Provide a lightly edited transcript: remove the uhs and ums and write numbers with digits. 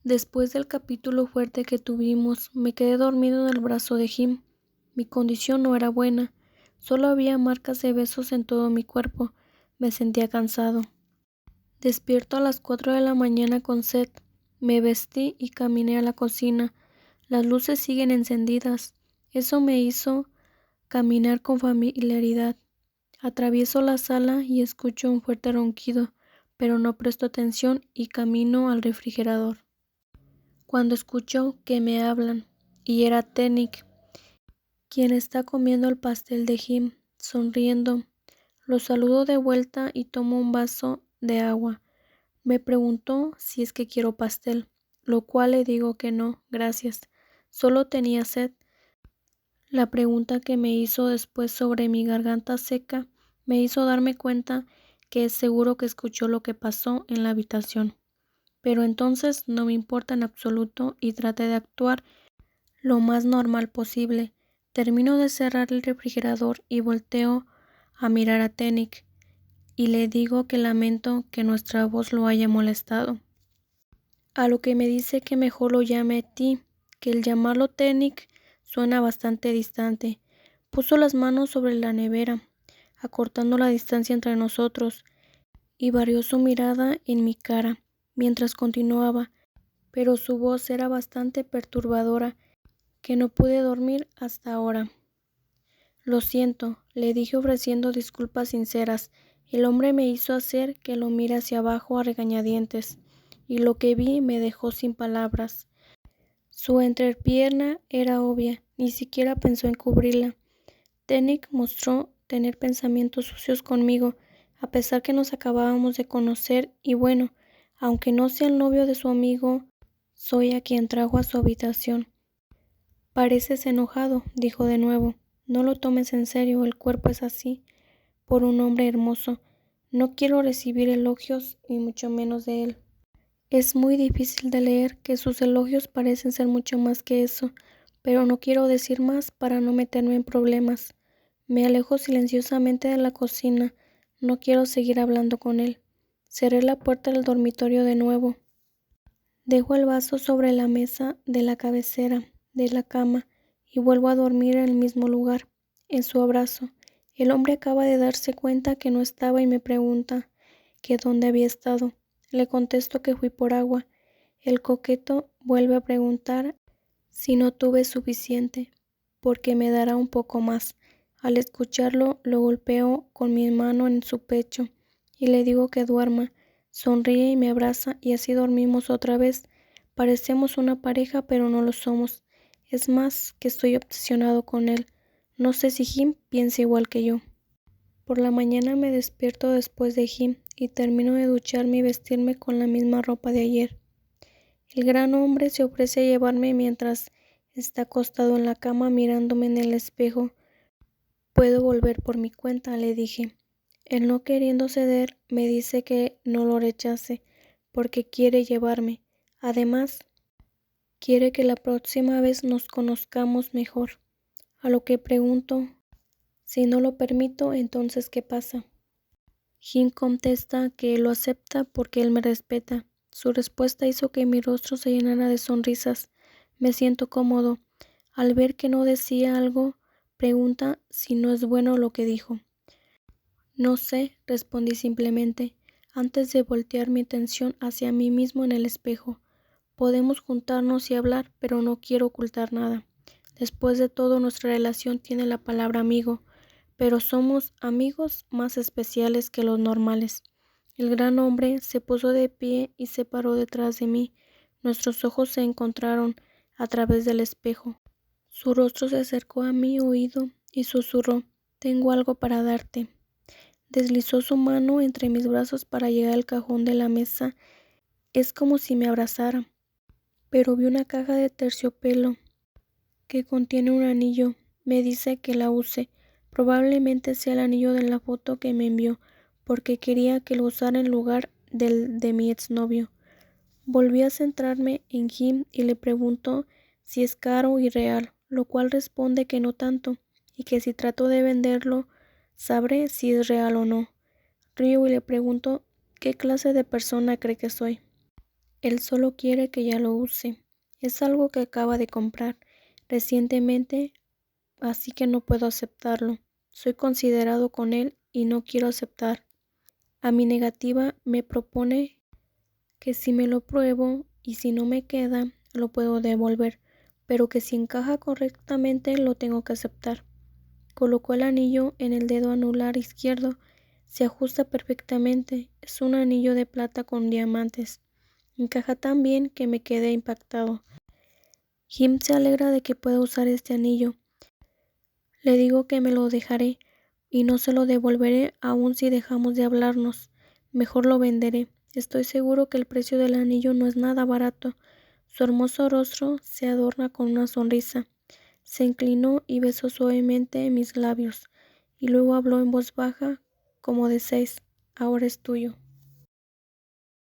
Después del capítulo fuerte que tuvimos, me quedé dormido en el brazo de Jim. Mi condición no era buena. Solo había marcas de besos en todo mi cuerpo. Me sentía cansado. Despierto a las 4 de la mañana con sed. Me vestí y caminé a la cocina. Las luces siguen encendidas. Eso me hizo caminar con familiaridad. Atravieso la sala y escucho un fuerte ronquido, pero no presto atención y camino al refrigerador. Cuando escucho que me hablan, y era Tenick, quien está comiendo el pastel de Jim, sonriendo. Lo saludo de vuelta y tomo un vaso de agua. Me preguntó si es que quiero pastel, lo cual le digo que no, gracias. Solo tenía sed. La pregunta que me hizo después sobre mi garganta seca me hizo darme cuenta que es seguro que escuchó lo que pasó en la habitación. Pero entonces no me importa en absoluto y traté de actuar lo más normal posible. Termino de cerrar el refrigerador y volteo a mirar a Tenick y le digo que lamento que nuestra voz lo haya molestado. A lo que me dice que mejor lo llame T, que el llamarlo Tenick suena bastante distante. Puso las manos sobre la nevera, acortando la distancia entre nosotros, y varió su mirada en mi cara mientras continuaba, pero su voz era bastante perturbadora, que no pude dormir hasta ahora. Lo siento, le dije ofreciendo disculpas sinceras. El hombre me hizo hacer que lo mire hacia abajo a regañadientes, y lo que vi me dejó sin palabras. Su entrepierna era obvia, ni siquiera pensó en cubrirla. Tenick mostró tener pensamientos sucios conmigo, a pesar que nos acabábamos de conocer, y bueno, aunque no sea el novio de su amigo, soy a quien trajo a su habitación. Pareces enojado, dijo de nuevo. No lo tomes en serio, el cuerpo es así, por un hombre hermoso. No quiero recibir elogios, ni mucho menos de él. Es muy difícil de leer que sus elogios parecen ser mucho más que eso, pero no quiero decir más para no meterme en problemas. Me alejo silenciosamente de la cocina. No quiero seguir hablando con él. Cerré la puerta del dormitorio de nuevo. Dejo el vaso sobre la mesa de la cabecera de la cama y vuelvo a dormir en el mismo lugar, en su abrazo. El hombre acaba de darse cuenta que no estaba y me pregunta que dónde había estado. Le contesto que fui por agua. El coqueto vuelve a preguntar si no tuve suficiente, porque me dará un poco más. Al escucharlo, lo golpeo con mi mano en su pecho y le digo que duerma. Sonríe y me abraza y así dormimos otra vez. Parecemos una pareja, pero no lo somos. Es más que estoy obsesionado con él. No sé si Jim piensa igual que yo. Por la mañana me despierto después de Jim y termino de ducharme y vestirme con la misma ropa de ayer. El gran hombre se ofrece a llevarme mientras está acostado en la cama mirándome en el espejo. Puedo volver por mi cuenta, le dije. Él, no queriendo ceder, me dice que no lo rechace porque quiere llevarme. Además, quiere que la próxima vez nos conozcamos mejor. A lo que pregunto, si no lo permito, entonces ¿qué pasa? Jim contesta que él lo acepta porque él me respeta. Su respuesta hizo que mi rostro se llenara de sonrisas. Me siento cómodo. Al ver que no decía algo, pregunta si no es bueno lo que dijo. No sé, respondí simplemente, antes de voltear mi atención hacia mí mismo en el espejo. Podemos juntarnos y hablar, pero no quiero ocultar nada. Después de todo, nuestra relación tiene la palabra amigo, pero somos amigos más especiales que los normales. El gran hombre se puso de pie y se paró detrás de mí. Nuestros ojos se encontraron a través del espejo. Su rostro se acercó a mi oído y susurró: «Tengo algo para darte». Deslizó su mano entre mis brazos para llegar al cajón de la mesa. Es como si me abrazara. Pero vi una caja de terciopelo que contiene un anillo. Me dice que la use. Probablemente sea el anillo de la foto que me envió, porque quería que lo usara en lugar del de mi exnovio. Volví a centrarme en Jim y le pregunto si es caro y real, lo cual responde que no tanto, y que si trato de venderlo, sabré si es real o no. Río y le pregunto qué clase de persona cree que soy. Él solo quiere que ya lo use. Es algo que acaba de comprar recientemente, así que no puedo aceptarlo. Soy considerado con él y no quiero aceptar. A mi negativa me propone que si me lo pruebo y si no me queda, lo puedo devolver, pero que si encaja correctamente lo tengo que aceptar. Colocó el anillo en el dedo anular izquierdo. Se ajusta perfectamente. Es un anillo de plata con diamantes. Encaja tan bien que me quedé impactado. Jim se alegra de que pueda usar este anillo. Le digo que me lo dejaré y no se lo devolveré aun si dejamos de hablarnos. Mejor lo venderé. Estoy seguro que el precio del anillo no es nada barato. Su hermoso rostro se adorna con una sonrisa. Se inclinó y besó suavemente mis labios, y luego habló en voz baja, como de 6. Ahora es tuyo.